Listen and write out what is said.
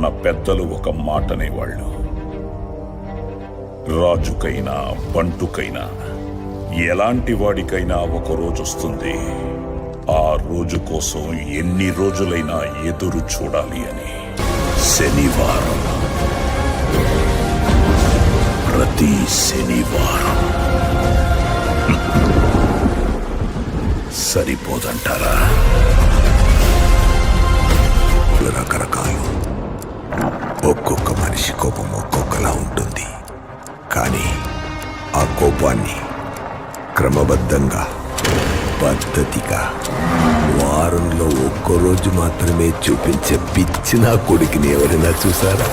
మన పెద్దలు ఒక మాటనేవాళ్ళు, రాజుకైనా బంటుకైనా ఎలాంటి వాడికైనా ఒక రోజు వస్తుంది, ఆ రోజు కోసం ఎన్ని రోజులైనా ఎదురు చూడాలి అని. శనివారం, ప్రతి శనివారం సరిపోదంటారా? రకరకాలు, ఒక్కొక్క మనిషి కోపం ఒక్కొక్కలా ఉంటుంది. కానీ ఆ కోపాన్ని క్రమబద్ధంగా, పద్ధతిగా వారంలో ఒక్కరోజు మాత్రమే చూపించే పిచ్చి నా కొడుకుని ఎవరైనా చూసారా?